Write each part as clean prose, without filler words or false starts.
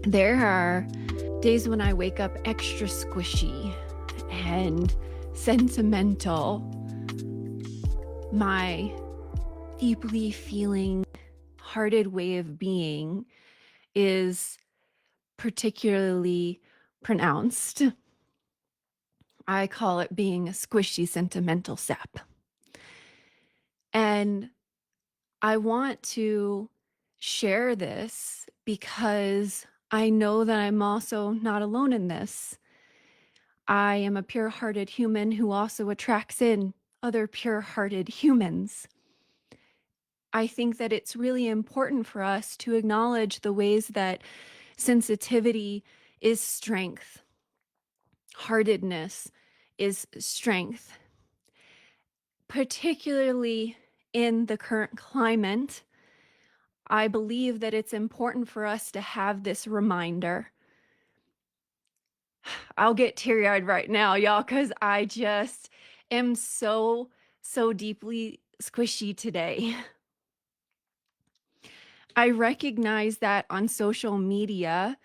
There are days when I wake up extra squishy and sentimental. My deeply feeling, hearted way of being is particularly pronounced. I call it being a squishy sentimental sap. And I want to share this because I know that I'm also not alone in this. I am a pure hearted human who also attracts in other pure hearted humans. I think that it's really important for us to acknowledge the ways that sensitivity is strength, heartedness is strength, particularly in the current climate. I believe that it's important for us to have this reminder. I'll get teary eyed right now, y'all, because I just am so deeply squishy today. I recognize that on social media,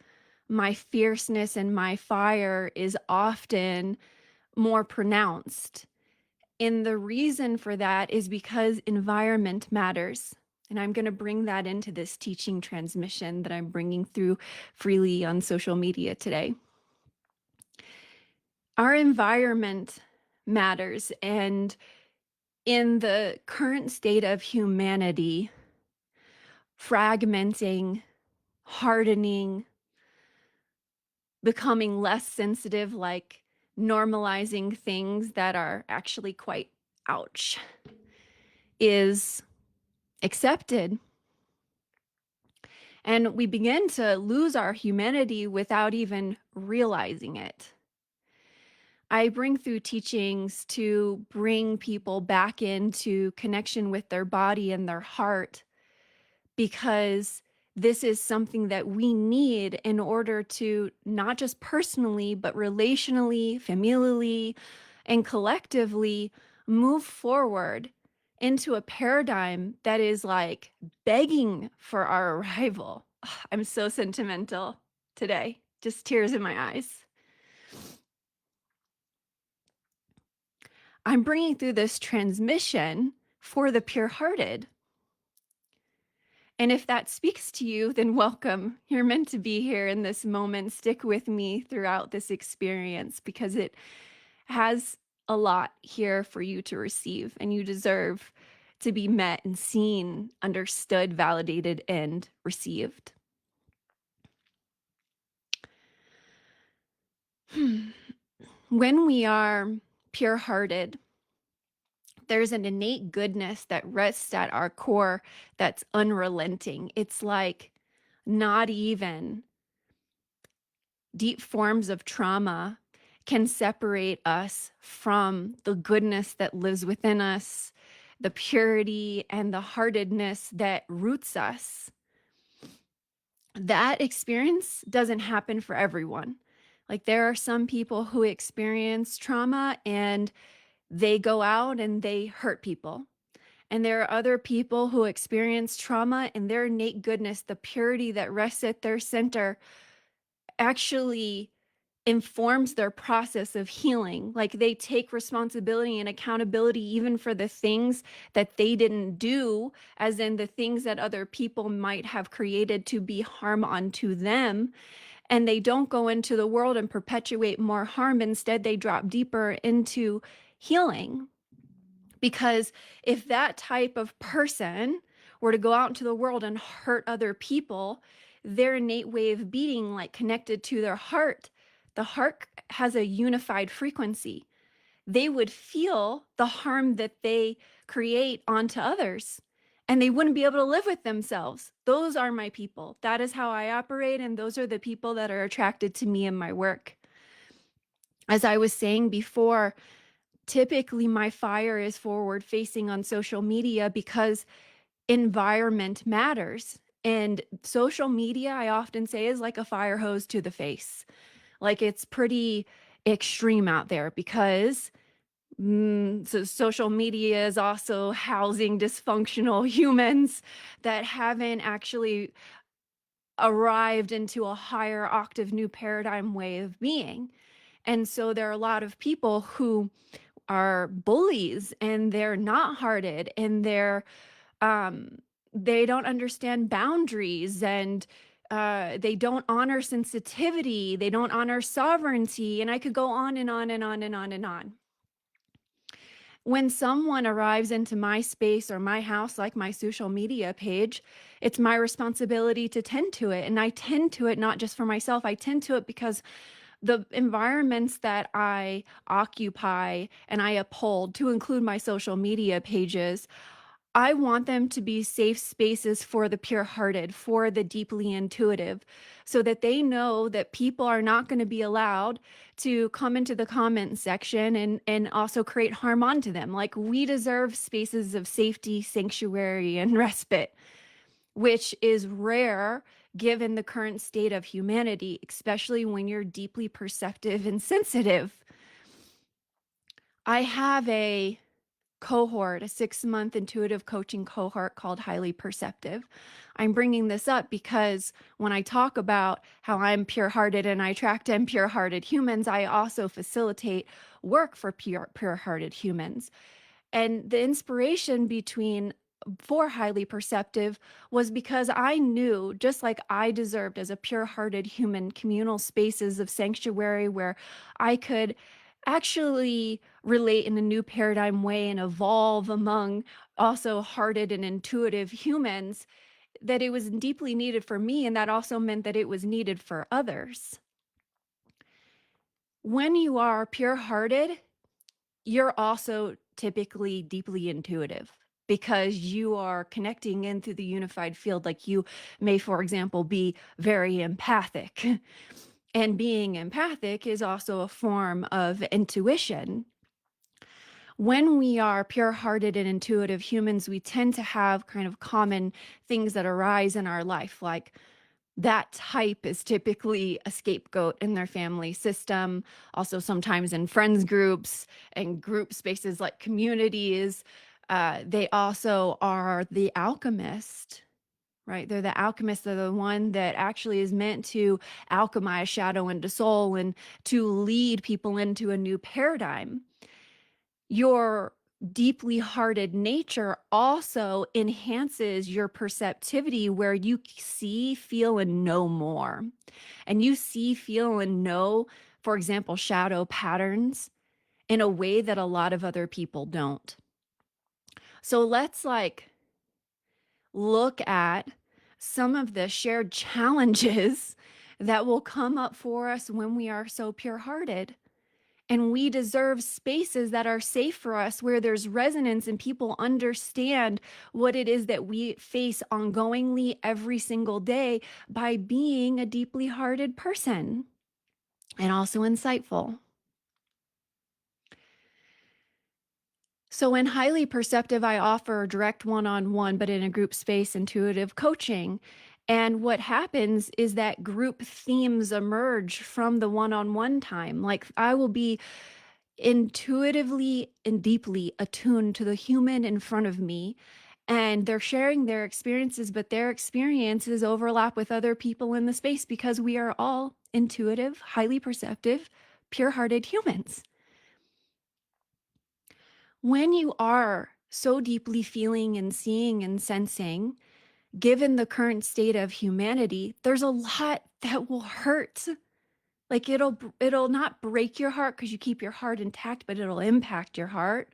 my fierceness and my fire is often more pronounced. And the reason for that is because environment matters. And I'm going to bring that into this teaching transmission that I'm bringing through freely on social media today. Our environment matters. And in the current state of humanity, fragmenting, hardening, becoming less sensitive, like normalizing things that are actually quite ouch, is accepted. And we begin to lose our humanity without even realizing it. I bring through teachings to bring people back into connection with their body and their heart, because this is something that we need in order to not just personally, but relationally, familially, and collectively move forward into a paradigm that is like begging for our arrival. I'm so sentimental today, just tears in my eyes. I'm bringing through this transmission for the pure hearted. And if that speaks to you, then welcome. You're meant to be here in this moment. Stick with me throughout this experience because it has a lot here for you to receive, and you deserve to be met and seen, understood, validated, and received. When we are pure hearted, there's an innate goodness that rests at our core that's unrelenting. It's like not even deep forms of trauma can separate us from the goodness that lives within us, the purity and the heartedness that roots us. That experience doesn't happen for everyone. Like there are some people who experience trauma and they go out and they hurt people. And there are other people who experience trauma and their innate goodness, the purity that rests at their center, actually informs their process of healing. Like they take responsibility and accountability even for the things that they didn't do, as in the things that other people might have created to be harm unto them. And they don't go into the world and perpetuate more harm. Instead, they drop deeper into healing. Because if that type of person were to go out into the world and hurt other people, their innate way of being, like connected to their heart, the heart has a unified frequency. They would feel the harm that they create onto others, and they wouldn't be able to live with themselves. Those are my people. That is how I operate, and those are the people that are attracted to me and my work. As I was saying before, typically my fire is forward facing on social media because environment matters. And social media, I often say, is like a fire hose to the face. Like it's pretty extreme out there because so social media is also housing dysfunctional humans that haven't actually arrived into a higher octave new paradigm way of being. And so there are a lot of people who are bullies and they're not hearted and um they don't understand boundaries and they don't honor sensitivity, they don't honor sovereignty, and I could go on and on and on and on and on. When someone arrives into my space or my house, like my social media page, it's my responsibility to tend to it. And I tend to it not just for myself, I tend to it because the environments that I occupy and I uphold, to include my social media pages, I want them to be safe spaces for the pure-hearted, for the deeply intuitive, so that they know that people are not going to be allowed to come into the comment section and also create harm onto them. Like, we deserve spaces of safety, sanctuary, and respite, which is rare given the current state of humanity, especially when you're deeply perceptive and sensitive. I have a cohort, a 6-month intuitive coaching cohort called Highly Perceptive. I'm bringing this up because when I talk about how I'm pure-hearted and I attract and pure-hearted humans, I also facilitate work for pure-hearted humans. And the inspiration for Highly Perceptive was because I knew, just like I deserved as a pure-hearted human, communal spaces of sanctuary where I could actually relate in a new paradigm way and evolve among also hearted and intuitive humans, that it was deeply needed for me, and that also meant that it was needed for others. When you are pure-hearted, you're also typically deeply intuitive because you are connecting in through the unified field. Like, you may, for example, be very empathic. And being empathic is also a form of intuition. When we are pure-hearted and intuitive humans, we tend to have kind of common things that arise in our life. Like, that type is typically a scapegoat in their family system, also sometimes in friends groups and group spaces like communities. They also are the alchemist, right? They're the alchemist. They're the one that actually is meant to alchemize shadow into soul and to lead people into a new paradigm. Your deeply hearted nature also enhances your perceptivity, where you see, feel, and know more. And you see, feel, and know, for example, shadow patterns in a way that a lot of other people don't. So let's look at some of the shared challenges that will come up for us when we are so pure-hearted. And we deserve spaces that are safe for us, where there's resonance and people understand what it is that we face ongoingly every single day by being a deeply hearted person and also insightful. So in Highly Perceptive, I offer direct one-on-one, but in a group space, intuitive coaching. And what happens is that group themes emerge from the one-on-one time. Like, I will be intuitively and deeply attuned to the human in front of me, and they're sharing their experiences, but their experiences overlap with other people in the space because we are all intuitive, highly perceptive, pure-hearted humans. When you are so deeply feeling and seeing and sensing, given the current state of humanity, there's a lot that will hurt. Like, it'll not break your heart because you keep your heart intact, but it'll impact your heart.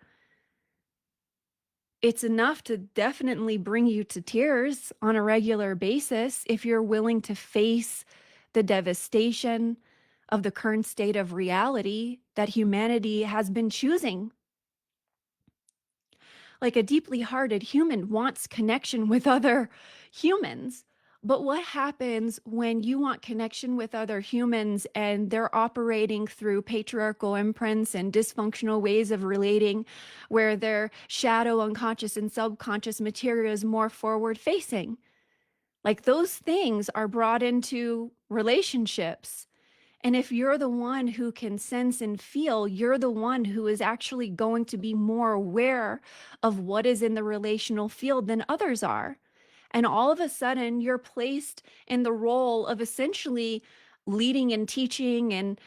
It's enough to definitely bring you to tears on a regular basis if you're willing to face the devastation of the current state of reality that humanity has been choosing. Like, a deeply hearted human wants connection with other humans. But what happens when you want connection with other humans and they're operating through patriarchal imprints and dysfunctional ways of relating, where their shadow, unconscious, and subconscious material is more forward facing? Like, those things are brought into relationships. And if you're the one who can sense and feel, you're the one who is actually going to be more aware of what is in the relational field than others are. And all of a sudden, you're placed in the role of essentially leading and teaching and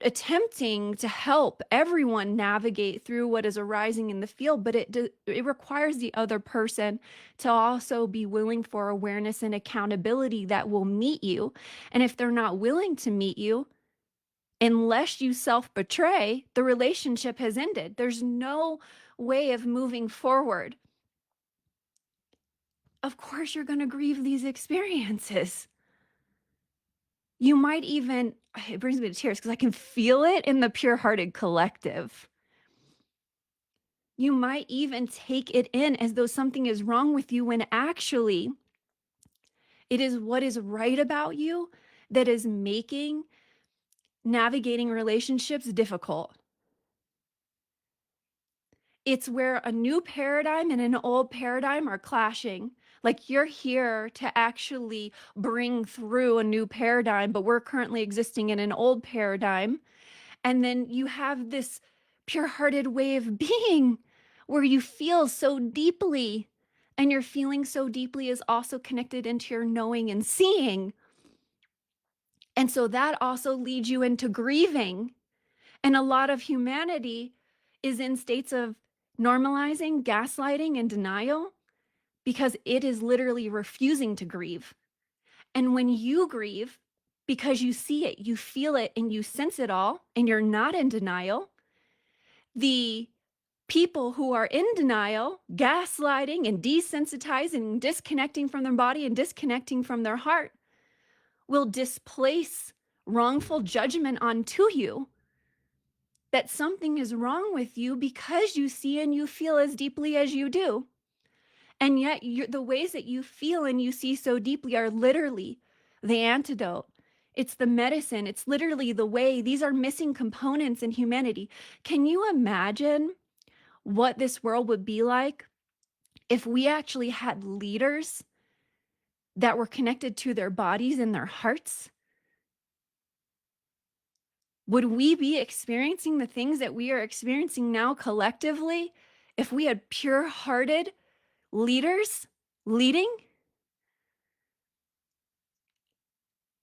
attempting to help everyone navigate through what is arising in the field, but it requires the other person to also be willing for awareness and accountability that will meet you. And if they're not willing to meet you, unless you self-betray, the relationship has ended. There's no way of moving forward. Of course, you're going to grieve these experiences. You might even, it brings me to tears because I can feel it in the Pure Hearted Collective. You might even take it in as though something is wrong with you when actually it is what is right about you that is making navigating relationships difficult. It's where a new paradigm and an old paradigm are clashing. Like you're here to actually bring through a new paradigm, but we're currently existing in an old paradigm. And then you have this pure-hearted way of being where you feel so deeply, and your feeling so deeply is also connected into your knowing and seeing. And so that also leads you into grieving. And a lot of humanity is in states of normalizing, gaslighting, and denial because it is literally refusing to grieve. And when you grieve, because you see it, you feel it, and you sense it all, and you're not in denial, the people who are in denial, gaslighting, and desensitizing, and disconnecting from their body and disconnecting from their heart will displace wrongful judgment onto you that something is wrong with you because you see and you feel as deeply as you do. And yet the ways that you feel and you see so deeply are literally the antidote. It's the medicine. It's literally the way. These are missing components in humanity. Can you imagine what this world would be like if we actually had leaders that were connected to their bodies and their hearts? Would we be experiencing the things that we are experiencing now collectively if we had pure-hearted leaders leading?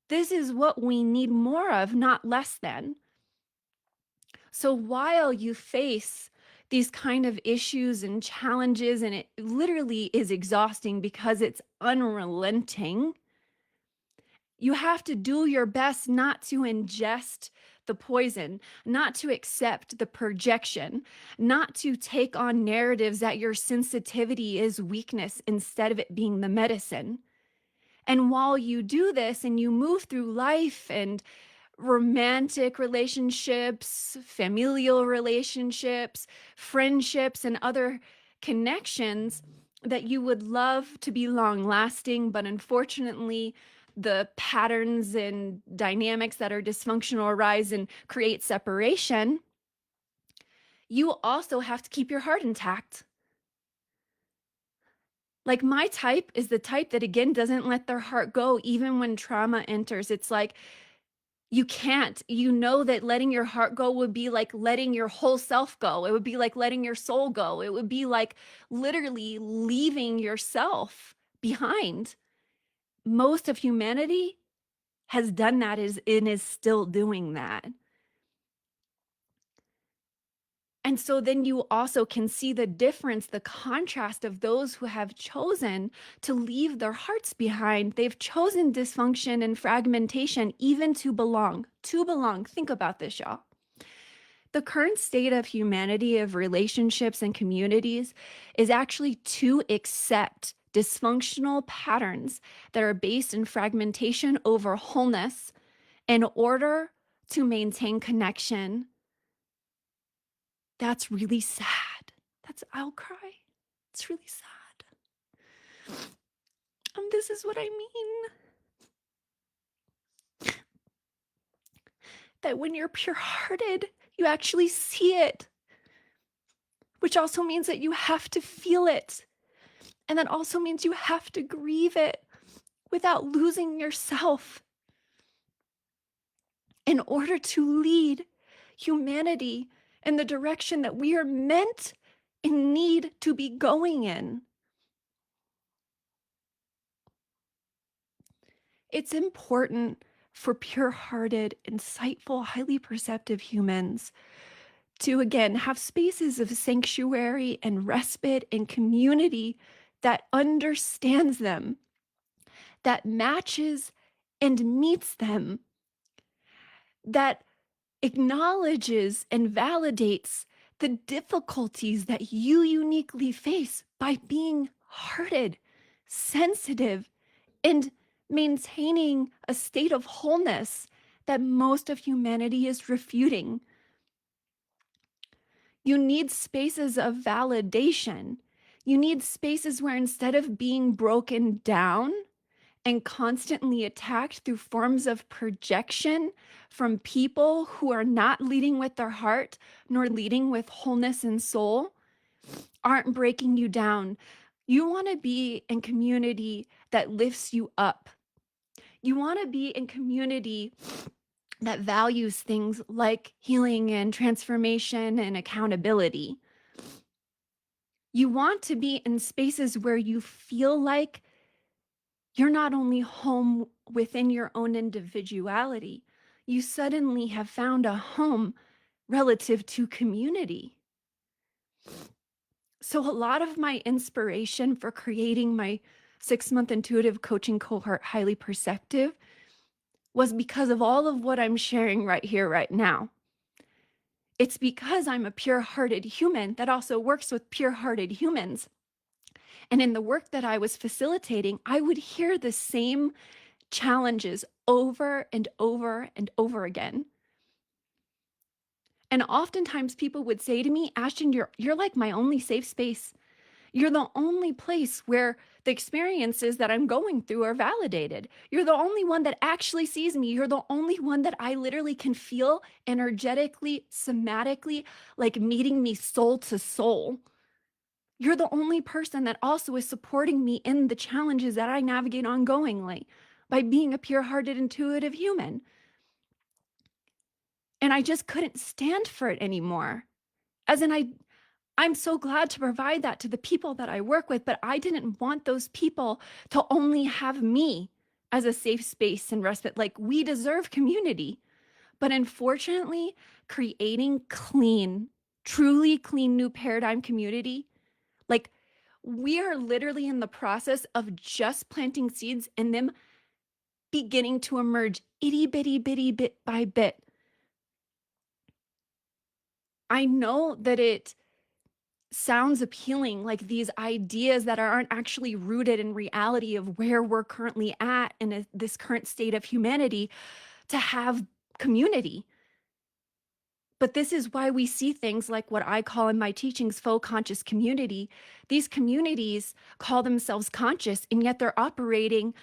This is what we need more of, not less than. So while you face these kind of issues and challenges, and it literally is exhausting because it's unrelenting, you have to do your best not to ingest the poison, not to accept the projection, not to take on narratives that your sensitivity is weakness instead of it being the medicine. And while you do this and you move through life and romantic relationships, familial relationships, friendships, and other connections that you would love to be long lasting, but unfortunately, the patterns and dynamics that are dysfunctional arise and create separation, you also have to keep your heart intact. Like my type is the type that, again, doesn't let their heart go even when trauma enters. It's like, you can't, you know that letting your heart go would be like letting your whole self go. It would be like letting your soul go. It would be like literally leaving yourself behind. Most of humanity has done that and is still doing that. And so then you also can see the difference, the contrast of those who have chosen to leave their hearts behind. They've chosen dysfunction and fragmentation even to belong. To belong. Think about this, y'all. The current state of humanity, of relationships and communities, is actually to accept dysfunctional patterns that are based in fragmentation over wholeness in order to maintain connection. That's really sad. I'll cry. It's really sad. This is what I mean. That when you're pure-hearted, you actually see it, which also means that you have to feel it. And that also means you have to grieve it without losing yourself in order to lead humanity in the direction that we are meant and need to be going in. It's important for pure-hearted, insightful, highly perceptive humans to, again, have spaces of sanctuary and respite and community that understands them, that matches and meets them, that acknowledges and validates the difficulties that you uniquely face by being hearted, sensitive, and maintaining a state of wholeness that most of humanity is refuting. You need spaces of validation. You need spaces where instead of being broken down and constantly attacked through forms of projection from people who are not leading with their heart nor leading with wholeness and soul, aren't breaking you down. You want to be in community that lifts you up. You want to be in community that values things like healing and transformation and accountability. You want to be in spaces where you feel like you're not only home within your own individuality, you suddenly have found a home relative to community. So, a lot of my inspiration for creating my 6-month intuitive coaching cohort, Highly Perceptive, was because of all of what I'm sharing right here, right now. It's because I'm a pure-hearted human that also works with pure-hearted humans. And in the work that I was facilitating, I would hear the same challenges over and over and over again. And oftentimes people would say to me, Ashton, you're like my only safe space. You're the only place where the experiences that I'm going through are validated. You're the only one that actually sees me. You're the only one that I literally can feel energetically, somatically, like meeting me soul to soul. You're the only person that also is supporting me in the challenges that I navigate ongoingly by being a pure-hearted, intuitive human. And I just couldn't stand for it anymore. As in, I'm so glad to provide that to the people that I work with, but I didn't want those people to only have me as a safe space and respite. Like, we deserve community. But unfortunately, creating clean, truly clean new paradigm community, like, we are literally in the process of just planting seeds and them beginning to emerge itty bitty bitty bit by bit. I know that it sounds appealing, like these ideas that aren't actually rooted in reality of where we're currently at in this current state of humanity, to have community. But this is why we see things like what I call in my teachings faux conscious community. These communities call themselves conscious, and yet they're operating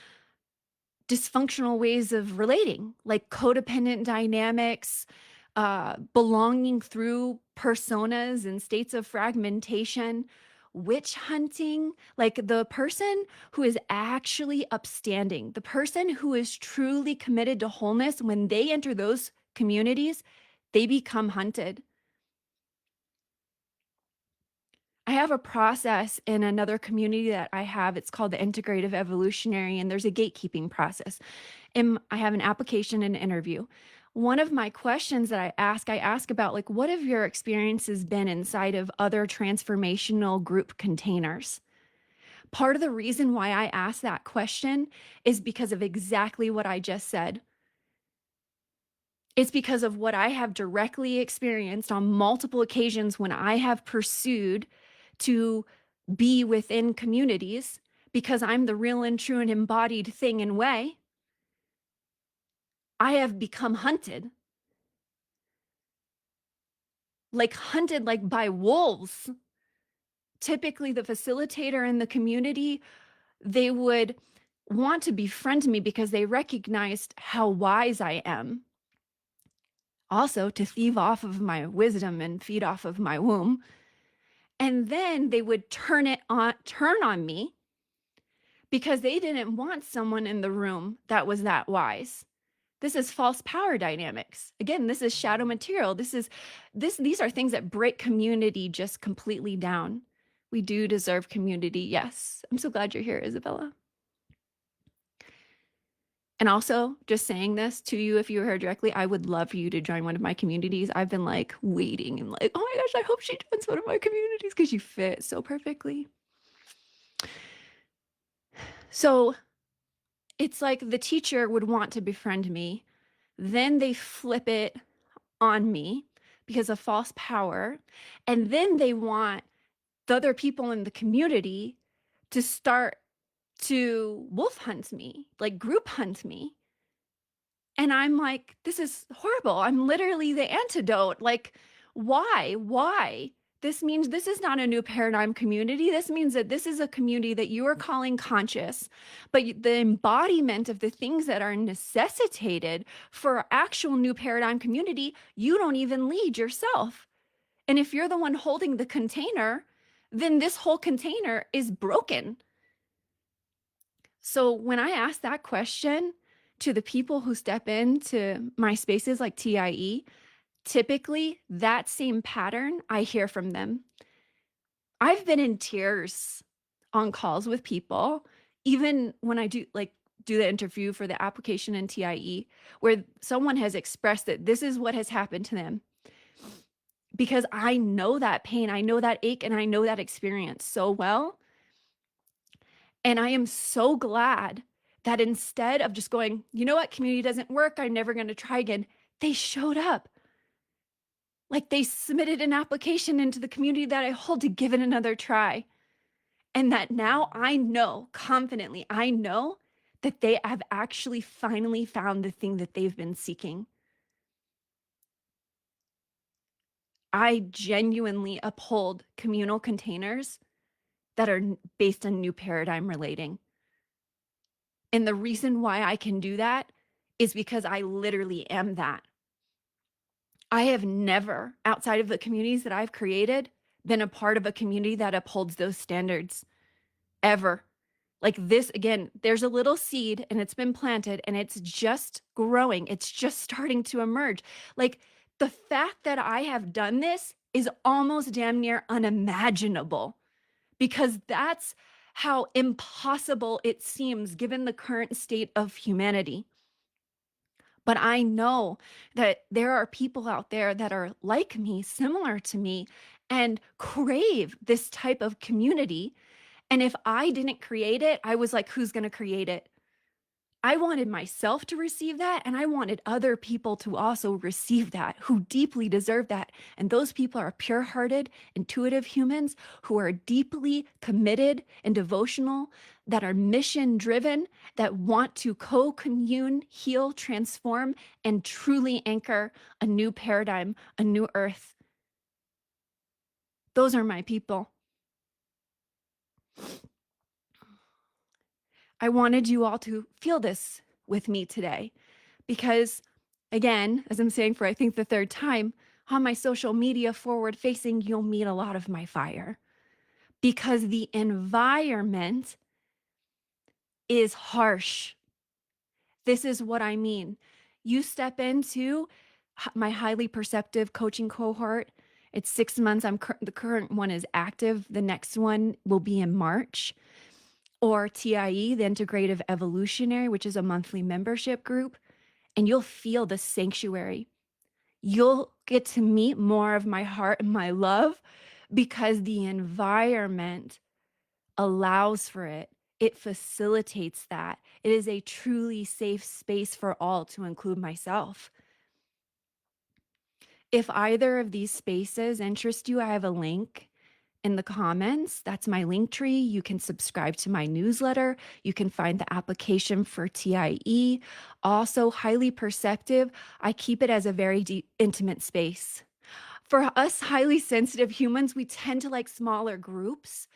dysfunctional ways of relating, like codependent dynamics, belonging through personas and states of fragmentation, witch hunting, like the person who is actually upstanding, the person who is truly committed to wholeness, when they enter those communities, they become hunted. I have a process in another community that I have. It's called the Integrative Evolutionary, and there's a gatekeeping process. And I have an application and interview. One of my questions that I ask about, like, what have your experiences been inside of other transformational group containers? Part of the reason why I ask that question is because of exactly what I just said. It's because of what I have directly experienced on multiple occasions when I have pursued to be within communities, because I'm the real and true and embodied thing and way. I have become hunted like by wolves. Typically, the facilitator in the community, they would want to befriend me because they recognized how wise I am. Also, to thieve off of my wisdom and feed off of my womb. And then they would turn on me because they didn't want someone in the room that was that wise. This is false power dynamics. Again, this is shadow material. These are things that break community just completely down. We do deserve community. Yes. I'm so glad you're here, Isabella. And also, just saying this to you, if you were here directly, I would love for you to join one of my communities. I've been like waiting and like, oh my gosh, I hope she joins one of my communities because you fit so perfectly. So it's like the teacher would want to befriend me, then they flip it on me because of false power, and then they want the other people in the community to start to wolf hunt me, like group hunt me. And I'm like, this is horrible. I'm literally the antidote. Like, why? Why? This means this is not a new paradigm community. This means that this is a community that you are calling conscious, but the embodiment of the things that are necessitated for actual new paradigm community, you don't even lead yourself. And if you're the one holding the container, then this whole container is broken. So when I ask that question to the people who step into my spaces like TIE, typically that same pattern I hear from them. I've been in tears on calls with people, even when I do the interview for the application in TIE, where someone has expressed that this is what has happened to them. Because I know that pain, I know that ache, and I know that experience so well. And I am so glad that instead of just going, you know what, community doesn't work, I'm never going to try again, they showed up. Like they submitted an application into the community that I hold to give it another try. And that now I know confidently, I know that they have actually finally found the thing that they've been seeking. I genuinely uphold communal containers that are based on new paradigm relating. And the reason why I can do that is because I literally am that. I have never, outside of the communities that I've created, been a part of a community that upholds those standards ever. Like this, again, there's a little seed and it's been planted and it's just growing. It's just starting to emerge. Like the fact that I have done this is almost damn near unimaginable because that's how impossible it seems given the current state of humanity. But I know that there are people out there that are like me, similar to me, and crave this type of community. And if I didn't create it, I was like, who's going to create it? I wanted myself to receive that, and I wanted other people to also receive that who deeply deserve that. And those people are pure hearted, intuitive humans who are deeply committed and devotional, that are mission driven, that want to co commune, heal, transform, and truly anchor a new paradigm, a new earth. Those are my people. I wanted you all to feel this with me today because, again, as I'm saying for I think the third time, on my social media forward facing, you'll meet a lot of my fire because the environment is harsh. This is what I mean. You step into my highly perceptive coaching cohort. It's 6 months. The current one is active. The next one will be in March. Or TIE, the Integrative Evolutionary, which is a monthly membership group, and you'll feel the sanctuary. You'll get to meet more of my heart and my love because the environment allows for it. It facilitates that. It is a truly safe space for all, to include myself. If either of these spaces interest you, I have a link in the comments. That's my link tree. You can subscribe to my newsletter. You can find the application for TIE. Also, highly perceptive. I keep it as a very deep, intimate space. For us highly sensitive humans, we tend to like smaller groups.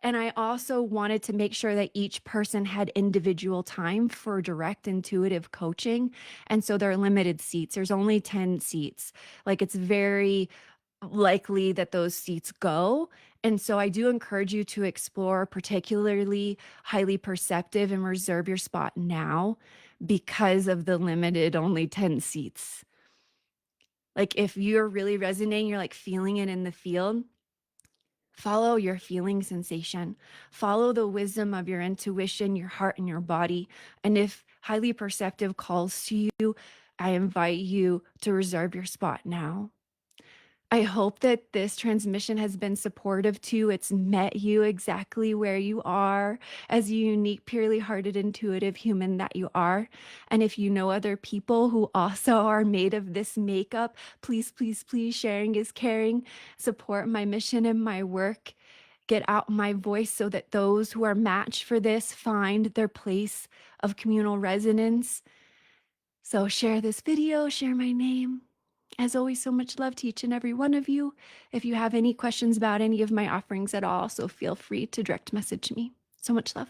And I also wanted to make sure that each person had individual time for direct intuitive coaching. And so there are limited seats. There's only 10 seats. Like it's very likely that those seats go. And so I do encourage you to explore particularly highly perceptive and reserve your spot now because of the limited only 10 seats. Like if you're really resonating, you're like feeling it in the field, follow your feeling sensation, follow the wisdom of your intuition, your heart, and your body. And if highly perceptive calls to you, I invite you to reserve your spot now. I hope that this transmission has been supportive too. It's met you exactly where you are as a unique, purely hearted, intuitive human that you are. And if you know other people who also are made of this makeup, please, please, please, sharing is caring. Support my mission and my work. Get out my voice so that those who are matched for this find their place of communal resonance. So share this video, share my name. As always, so much love to each and every one of you. If you have any questions about any of my offerings at all, so feel free to direct message me. So much love.